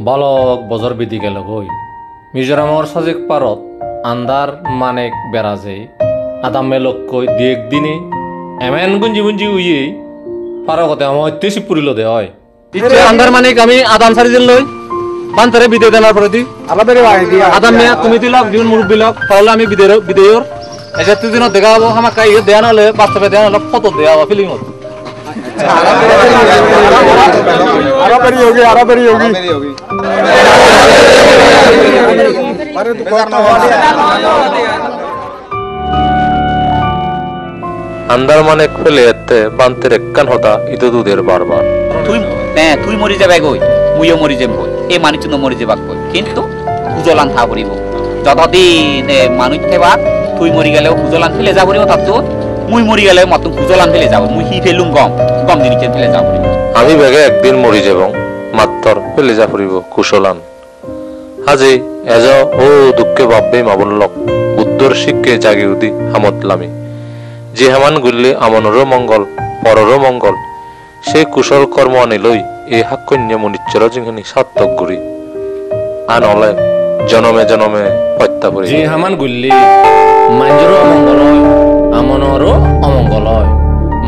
বালক বজর বিধি গেল গই মিজোরামর সাজেক পারত আন্দার মানেক বেড়াজে আদাম মেলক কই দিয়েক দিনে এমেন গুঞ্জি গুঞ্জি উইয়ে পারকতে আমার তেসি পুরিল দে হয় আন্দার মানিক আমি আদাম সারি দিল লই বান্তরে বিদে দেনার পরে দি আদাম মিয়া তুমি দিলক দিন মুরব্বী লক তাহলে আমি বিদেয়র এসে তুদিন দেখা হবো আমাক কাই দেয়া নলে বাস্তবে দেয়া নলে ফটো দেয়া হবো ফিলিং হতো आरो बड़ी होगी अंदर माने खुले एत्ते बांते रेक्कन होता इदो दुधेर बारबार তুই মরি যাবে গই মুইও মরি যাব এই মানুষজন মরি যাবাক কই কিন্তু উজলান থা পড়িব যতদিন মানুষ থেবা তুই মরি গেলেও উজলান ফেলে যাব পড়িব তাত মুই মরি গেলেও মত উজলান ফেলে যাব মুই হি ফেলুম গম দিন ফেলে যাব পড়িব আমি বেগে একদিন মরি যাব মাত্তর ফেলে যা পড়িব কুশলান আজি এজ ও দুঃখে ভাববে মাবলক বুদ্ধর শিক্ষে জাগি উদি হামতলামি যে হেমান গুল্লি আমনরও মঙ্গল পররও মঙ্গল সেই কুশল কর্ম আনিলই এই হাক্কন্য মনিচ্চর যিনি সার্থক গুরি আনলে জনমে জনমে হত্যা করি যে হামান গুল্লি মাঞ্জরও অমঙ্গল হয় আমনরও অমঙ্গল হয়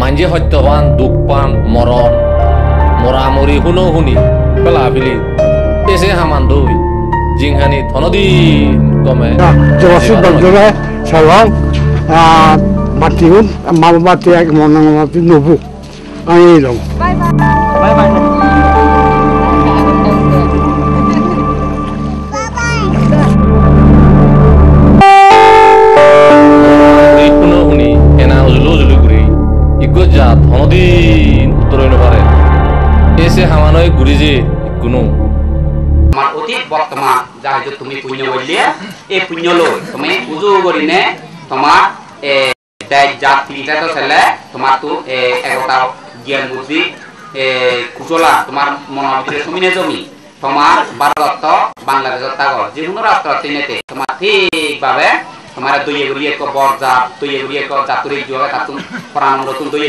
মাঞ্জে সত্যবান দুখ পান মরণ মরামরি শুনো শুনি পেলা ফিলি এসে হামান দই জিংহানি ধনদিন কমে জবসি বন্ধুরা সালাম মাতিউন মামবাতি এক মনামতি নবু আমি এলাম বাই বাই শুনো শুনি এনা উজলো জুলি ঘুরি ইগো যা ধনদিন উত্তরই নপারে এসে হামানই ঘুরি যে কোনো আমার অতীত বর্তমান যা যে তুমি পুণ্য বললে এই পুণ্য লই তুমি উজু করিনে তোমার জাতিটা তো ছেলে তোমার তো একটা জ্ঞান বুদ্ধি কুশলা তোমার মনের ভিতরে সমিনে জমি তোমার ভারত বাংলাদেশের তাগর যে কোনো রাষ্ট্র তিনেতে তোমার ঠিকভাবে তোমার দইয়ে গুলিয়ে বরজা দইয়ে গুলিয়ে জাতুরি জোয়া তাতুন প্রাণ নতুন দইয়ে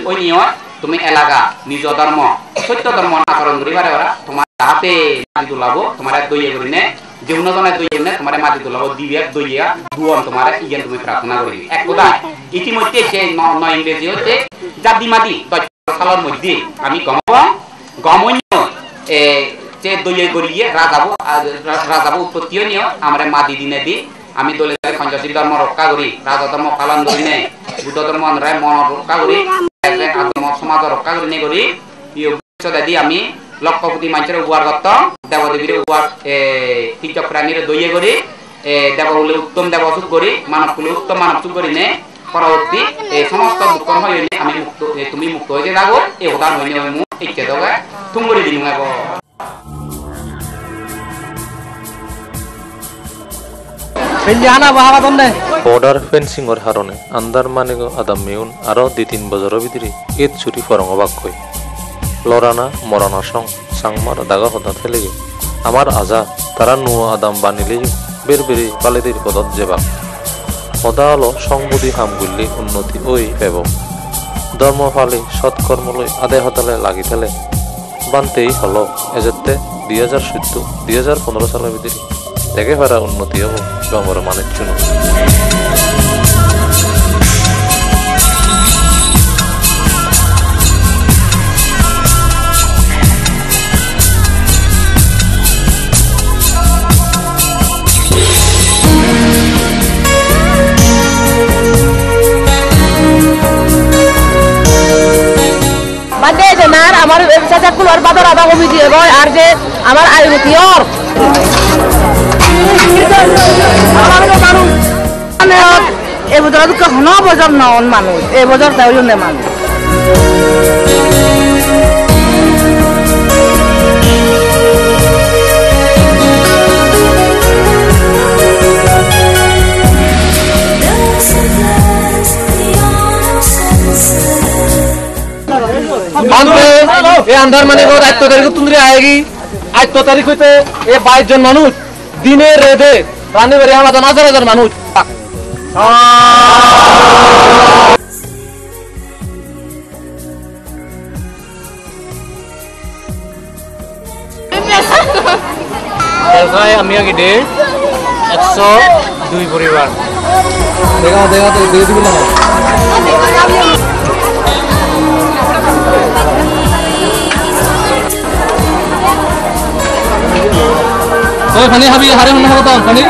ওই নিয়ে তুমি এলাকা নিজ ধর্ম সত্য ধর্ম আচরণ করি পারে ওরা তোমার হাতে মাটি তোলাবো তোমার দইয়ে করিনে যেগুলো জনে দইয়ে নে তোমার মাটি তোলাবো দিবে দইয়া দুয়ন তোমার ইয়েন তুমি প্রার্থনা করি এক কথা ইতিমধ্যে সে নয় ইংরেজি হচ্ছে জাতি মাটি সালের মধ্যে আমি গমন্য যে দইয়ে গড়িয়ে রাজাবো উৎপত্তিও নিয়ে আমার মাটি দিনে দি আমি দলে সঞ্জসী ধর্ম রক্ষা করি রাজা ধর্ম পালন করি নে বুদ্ধ ধর্ম মন রক্ষা করি সমাজ রক্ষা করি নে করি দি আমি লক্ষ কোটি মানুষের উপহার করত দেবদেবীর উপহার তীর্থ প্রাণীর দইয়ে করি দেব বলে উত্তম দেবসুখ করি মানব বলে উত্তম মানবসুখ করি নে পরবর্তী সমস্ত দুঃখ হয়ে আমি মুক্ত তুমি মুক্ত হয়ে যাবো এই উদাহরণ হইনি মু ইচ্ছে তোকে তুমি করে দিন বর্ডার ফেন্সিং এর হারণে আন্দার মানিগ আদাম মেউন আরো 2-3 বছরের ভিতরে এত ছুটি ফরং অবাক কই লরানা মরানা সং সাংমার দাগা হতা ফেলে গে আমার আজা তারা নুয়া আদাম বানিলে বের বেরি পালেদের পদত যেবা সদা হলো সংবুধি হামগুল্লি উন্নতি ওই পেব ধর্ম ফালি সৎকর্মলৈ আদে হতালে লাগি থেলে বানতেই হলো এজেতে 2014-2015 সালের ভিতরে দেখে ফেরা উন্নতি হব গমর মানের জন্য আমার চাচা কুলার বাজার আদা কমি দিয়ে গয় আর যে আমার আয়ুকিয়র এই বছর হন বছর নন মানুষ এই বছর তাই জন্য মানুষ अंदर माने 8 तारीख तुंदरी आएगी 8 तारीख होते ये 22 जन मानुष दिने रेदे रानी बेरे हमारा 1000 मानुष এলকাই আমিও গিয়ে 102 পরিবার দেখা দেখা তো দিয়ে দিবি না ওই পানি হাবি হারে হন হতো পানি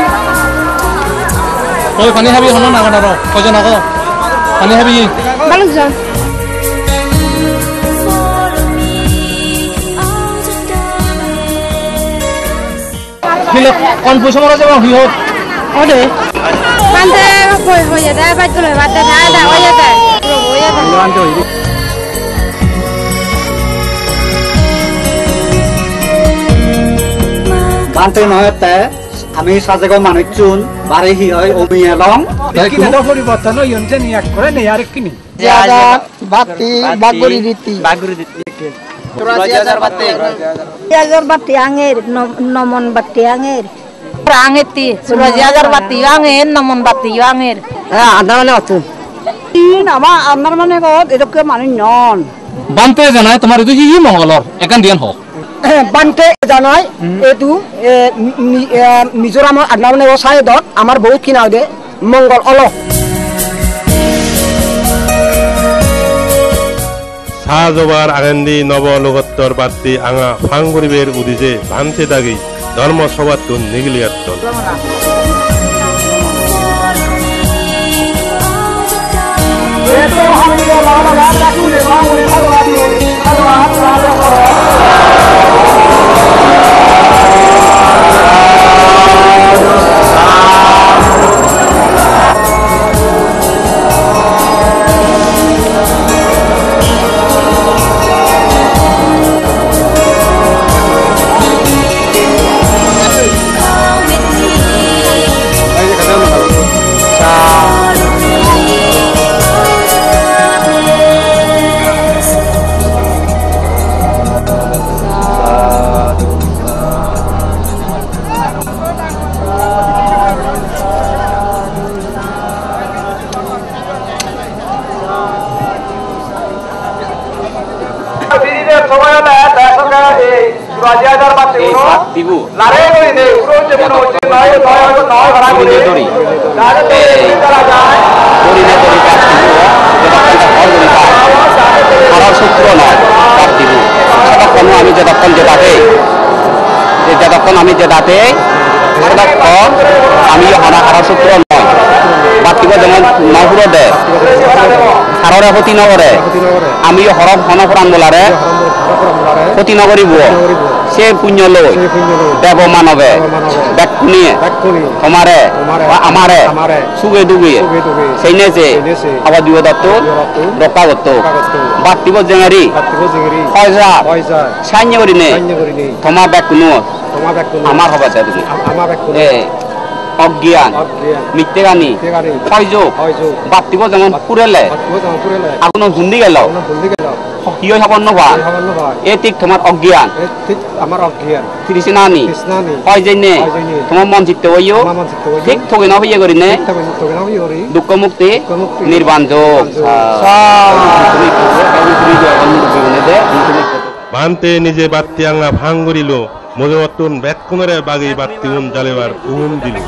ওই পানি হাবি হন না না কজন আগো পানি হাবি মানুষজন হিলে কোন পয়সা মারা যাবে হি হোক ওরে কান্দে কই হয়ে যায় বাদ করে বাদ দে দা হয়ে যায় হয়ে যায় বানতে নহতে আমি সাজেগো মানুষজন বারে হি হয় অমিয়ালং কিনা পরিবর্তন হইছে নি এক করে নেই আর কিনি জাদা বাতি বাগরি রীতি 83000 বাতি আঙের নমন বাতি আঙের আঙেতি 83000 বাতি আঙের নমন বাতি আঙের হ্যাঁ আদা মানে অত আমার মানে এরকম মানুষ নন বানতে জানায় তোমার ಇದು হি মঙ্গলর একান দিয়ান হোক বানতে জানাই এইটো মিজোরামৰ আদনামনে চাইদত আমাৰ বহুত কিনা দে মংগল অলপ সাজবার আগেন্দি নবলোকত্তর বাত্তি আঙা ফাঙ্গুরিবের উদিজে ভান্তে দাগি ধর্ম সবাত্তুন নিগলিয়াত্তন আমি যেটাতে আমি হারা সূত্র নয় বাতিব যেমন নহুর দে হাররে ক্ষতি নগরে আমি হরফ হনফরান বলারে ক্ষতি নগরিব সে পুণ্য লই দেব মানবে ব্যক্তিনিয়ে তোমারে আমারে সুগে দুগে সেই নেছে আবার দুই দত্ত রক্ষা করত বাতিব জেঙারি পয়সা সাইন্য করিনে তোমার ব্যক্তি আমার হবা চাই তুমি অজ্ঞান মিথ্যেগানি হয়যোগ বাতিব যেমন পুরেলে আগুন হুন্দি গেল হিয় হবন নবা এ ঠিক তোমার অজ্ঞান তৃষ্ণানি হয় জেনে তোমার মন চিত্তে হইও ঠিক থগে না হইয়ে করিনে দুঃখ মুক্তি নির্বাণ যোগ ভান্তে নিজে বাত্তি আঙা ভাঙ্গুরিল মজমতুন ব্যাকুনরে বাগি বাত্তি উন জ্বালেবার উম দিল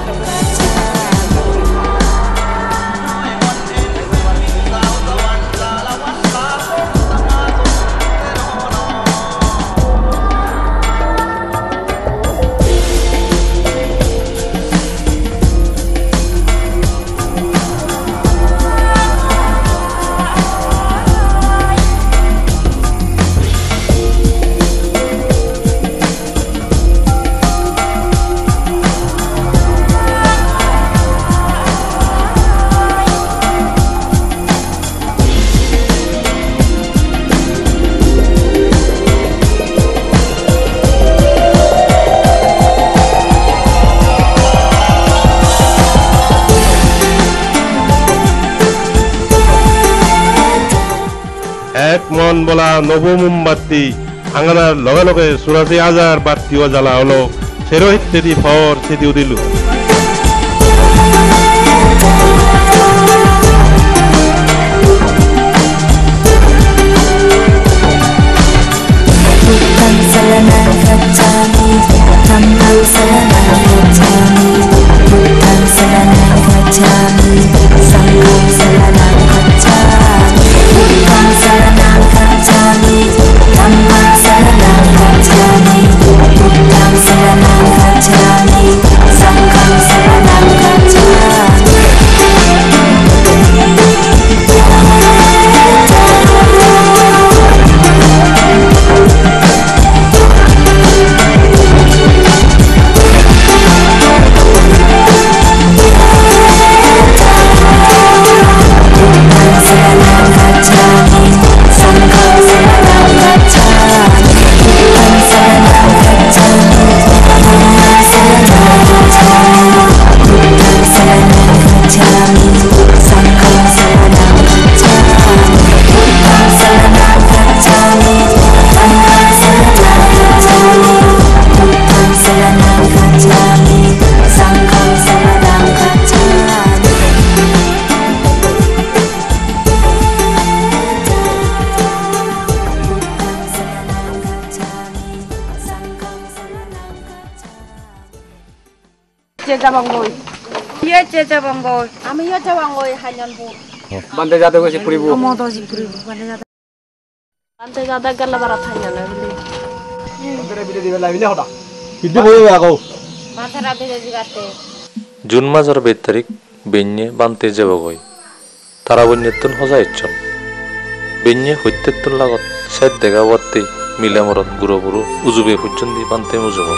এক মন বলা নব মোমবাতি আঙানার লগে লগে ৮৪,০০০ বাতিও জ্বালা হলো সেরোহিত তেদি ফর সেদিও দিল Bukan selana kacami, tambah selana 제자방고이. 이에 제자방고이. 아미 제자방고이 한년부. 반대 자대 것이 뿌리고. 어머도지 뿌리고 반대 자대. 반대 자대 갈라바라 타냐네. 반대 비대 디벨라 빌려 하다. 비대 보여 하고. 반대라 비대지 같대. June মাসৰ ২ তাৰিখ বেন্যে বানতে যাবগৈ তাৰাবন্যতন সজাইছন বেন্যে সত্যতন লাগত সেত দেখা বৰ্তে মিলামৰত গুৰবুৰু উজুবে পৰ্যন্ত বানতে মুজুব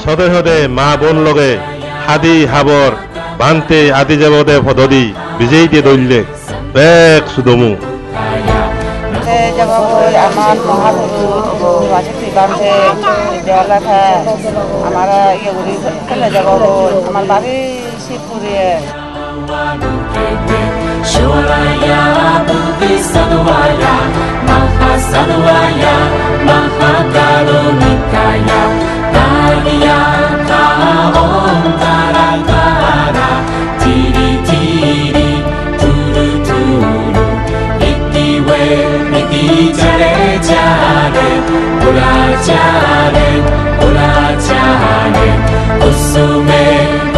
সদে সদে মা বোন লগে হাদি হাবর বানতে আদি যাবদে পদদি বিজয়ী দিয়ে দৈল্যে বেক সুদমু আমার মহাপুরুষ বাজেটি বাঁধে দেওয়ালাখা আমার ইয়ে ফেলে যাব আমার বাড়ি শিবপুরে Shoraya Bodhisattwaya Mahasattwaya Mahakarunikaya Daryaka Om Taratara Tiri Tiri Turu Turu Iti We Iti Jare Jare Pura Jare Pura Jare Usume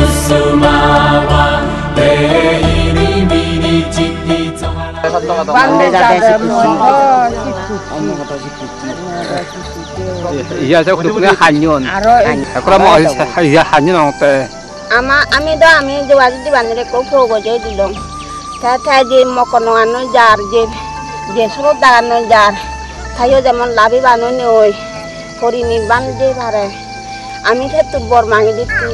Usumawa 반대 자대 ইয়া যে কুকুরে হানিয়ন একরা ম ইয়া হানিয়ন হতে আমি যোগাযোগ বান্ধে কোফো গজে দিলাম তা যে মকনো আনো যার যে সরব দাঁড়ানো যার তাইও যেমন লাভি বানো ওই পরি নির্বাণ দিয়ে পারে আমি তোর বর মাঙি দিচ্ছি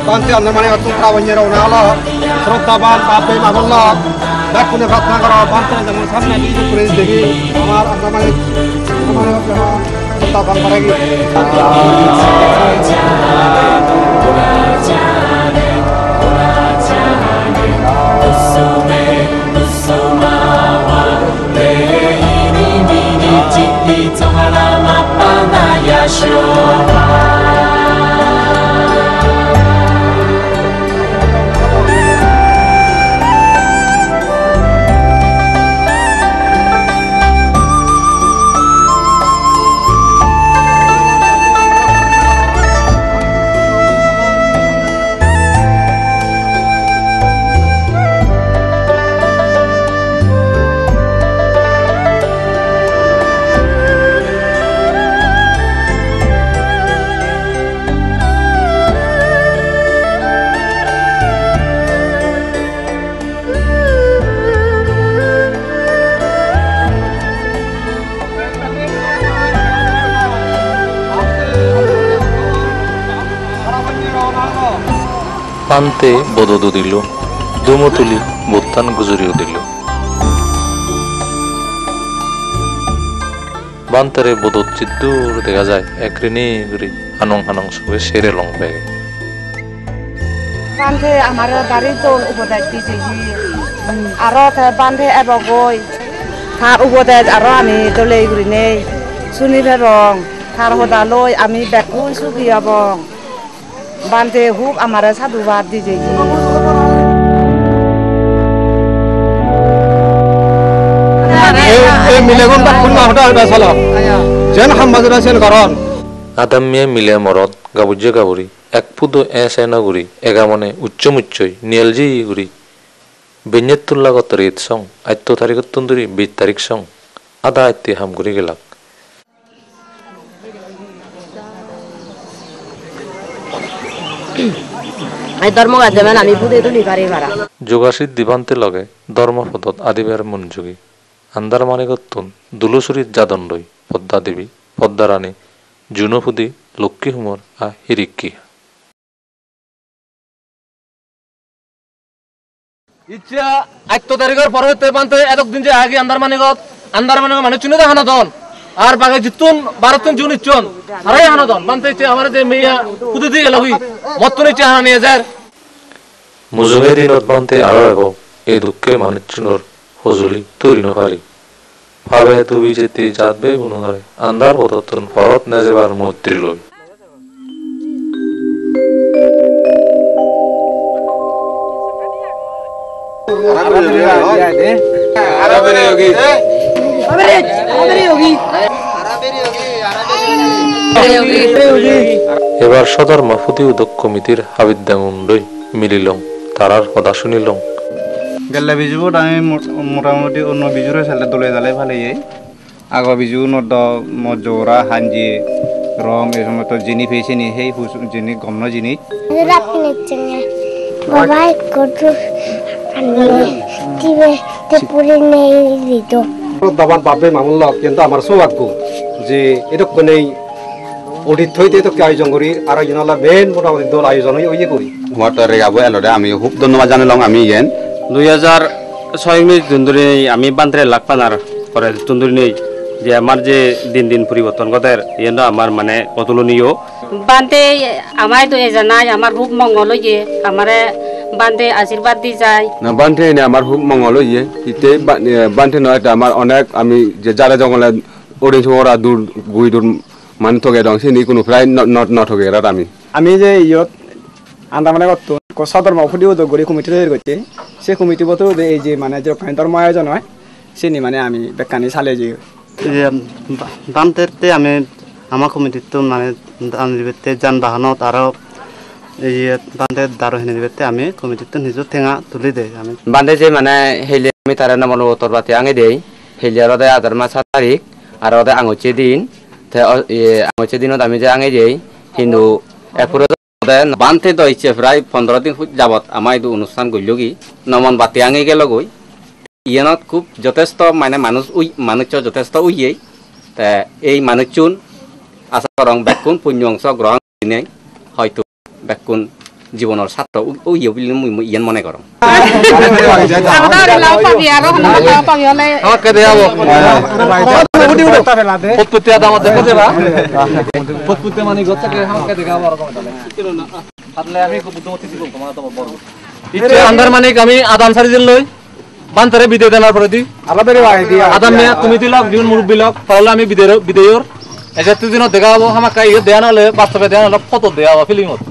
Bantu anda mana waktu kawannya rau nala, serutaban bape magolla, dak punya fatna karo bantu zaman samna di kuris devi, amar anda mana serutaban paragi. পান্তে বদদু দিল দুমো তুলি বোতান গুজরিও দিল বান্তারে বদত চিদ্দুর দেখা যায় এক ঋণী গুড়ি হানং হানং সবে সেরে লং বেগে বান্ধে আমার বাড়ি দোল উপদেশ দিয়েছি আরো বান্ধে এবগৈ তার উপদেশ আরো আমি দলে ঘুরি নেই শুনিবে রং তার হদা লই আমি বেকুন সুখী হব বান্ধে হুক আমার সাধুবাদ দিয়েছি আদামিয়ে মিলে মরদ গাবুজ্জে গাবুরি এক পুদো এসেনা গুড়ি এগামনে উচ্চ মুচ্চই নিয়েলজি গুড়ি বেঞ্জেতুল্লা গত রেত সং 8 তারিখ তন্দুরি 20 তারিখ সং আদা আইতে হাম গুড়ি গেলাক ধর্ম গাজমেন আমি বুদে তুলি পারি মারা যোগাসিত দিবান্তে লগে ধর্মপদত আদিবের মনযোগী আন্দার মানিকত্তুন দুলুসুরিত জাদণ্ডই পদ্মা দেবী পদ্মা রানী জুনপুদি লক্ষ্মী হুমর আ হিরিক্কি ইচ্ছা 8 তারিখের পরে বানতে এতদিন যে আগে আন্দার মানিকত মানে চুনে দে হানাদন আর বাগে জিতুন 12 জুন ইচ্ছন আরে হানাদন বানতে ইচ্ছা আমারে যে মেয়া কুদি দিয়ে লাগি মতন ইচ্ছা হানা নিয়ে যায় মুজুগে দিনত বানতে আরো এগো এই দুঃখে মানুষজনের হজুলি তৈরি নপালি ভাবে তুই যেতে যাবে গুণধরে আন্দার পদতন ভরত না যাবার মৈত্রী লই এবার সদর মাহফুদি উদ্যোগ কমিটির হাবিদ্যাঙ্গুন্ডই মিলিলং তারার কথা শুনিলং গেল্লা বিজুত আমি মোটামুটি অন্য বিজুরে সালে দলে দালে ভালো আগ বিজু নদ মজোরা হাঞ্জি রম এই সময় তো জিনি পেয়েছি নি সেই জিনি গম ন জিনি বাবা কত দিবে তে পুরি নেই দিত দাবান বাবে মামুল্লাহ কিন্তু আমার সৌভাগ্য যে এরকম নেই অডিট হইতে তো আয়োজন করি আর জনালা মেন মোটামুটি দল আয়োজন হই ওই করি মটর রেগাবো এলরে আমি খুব ধন্যবাদ জানালাম আমি ইয়েন 2006 মিনিট ধরে আমি বান্দ্রে লাখ পানার করে তুন্দুরি নেই যে আমার যে দিন দিন পরিবর্তন কথার ইয়েন আমার মানে অতুলনীয় বান্তে আমায় তো জানাই আমার খুব মঙ্গল হইয়ে আমারে বান্তে আশীর্বাদ দি যায় না বান্তে না আমার খুব মঙ্গল হইয়ে ইতে বান্তে নয় আমার অনেক আমি যে যারা জঙ্গলে ওরেঞ্জ ওরা দূর গুই দূর মান থগে দং সে নি কোনো প্রায় নট থগে রাত আমি যে ইয়ত আন্দা মানে কত সদর মাহফুদি উদ্যোগ গড়ি কমিটি তৈরি করছে সে কমিটি বতো এই যে মানে যে ধর্ম আয়োজন হয় সে নি মানে আমি বেকানি সালে যে বান্তেতে আমি আমার কমিটিতে মানে যানবাহনত আরো এই বান্ধে দারো হেনে দিবে আমি কমিটিতে নিজে ঠেঙা তুলি দেয় আমি বান্ধে যে মানে হেলে আমি তার নাম উত্তর বাতি আঙে দেই হেলিয়ার আদার মাস 7 তারিখ আর আঙুচে দিন আঙুচে দিনত আমি যে আঙে দেই কিন্তু এরপরে বান্ধে তো ইচ্ছে প্রায় 15 দিন যাবত আমার এই অনুষ্ঠান গইল কি নমন বাতি আঙে গেল গই ইয়ানত খুব যথেষ্ট মানে মানুষ যথেষ্ট উইয়ে তা এই মানুষজন আশা করং বেকুন পুণ্য অংশ গ্রহণ নেই হয়তো বেকুন জীবনের ছাত্র উইয়ে বলে ইয়ান মনে করং আমি আদান সারি দিল লই বান্তারে বিদায় দেনার প্রতি আদাম মিয়া কমিটি লক জীবন মুরব্বী লক তাহলে আমি বিদায়র এসে দিনত দেখা হবো আমাকে ইয়ে দেয়া নাহলে বাস্তবে দেয়া নাহলে ফটো দেয়া হবো ফিলিংত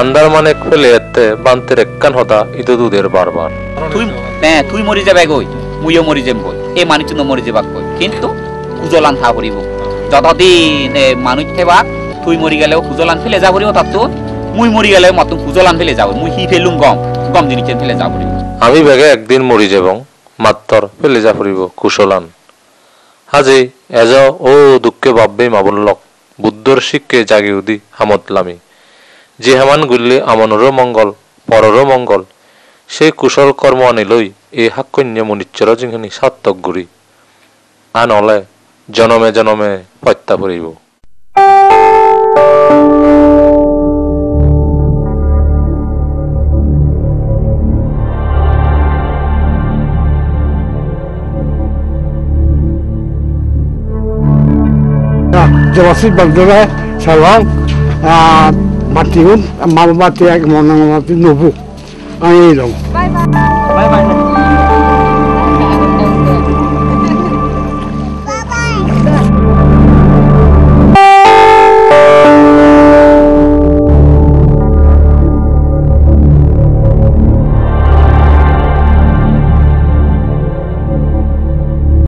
আন্দার মানে খুলে এতে বান্তের একখান হতা ইতো দুধের বারবার তুই মরি যাবে গই মুইও মরি যাম গই এই মানুষ মরি যাবাক গই কিন্তু খুজলান থা করিব যতদিন মানুষ থেবা তুই মরি গেলেও খুজলান ফেলে যাব পড়িব তাত মুই মরি গেলে মত খুজলান ফেলে যাব মুই হি ফেলুম গম জিনিস ফেলে যাব পড়িব আমি বেগে একদিন মরি যাবং মাত্তর ফেলে যা পড়িব কুশলান হাজে এজ ও দুঃখে ভাববে মাবুল্লক বুদ্ধর শিক্ষে জাগি উদি হামতলামি যে হেমান গুললে আমনরও মঙ্গল পররও মঙ্গল সেই কুশল কর্ম আনিলৈ এই সাকন্য মনিচ্যৰ যিখিনি সাৰ্থক গুৰি আনলে জনমে জনমে পত্যা পৰিব। Jawasib Bagdara Sarang Matiun Mama Mati Mama Mati Nubu. Bye bye.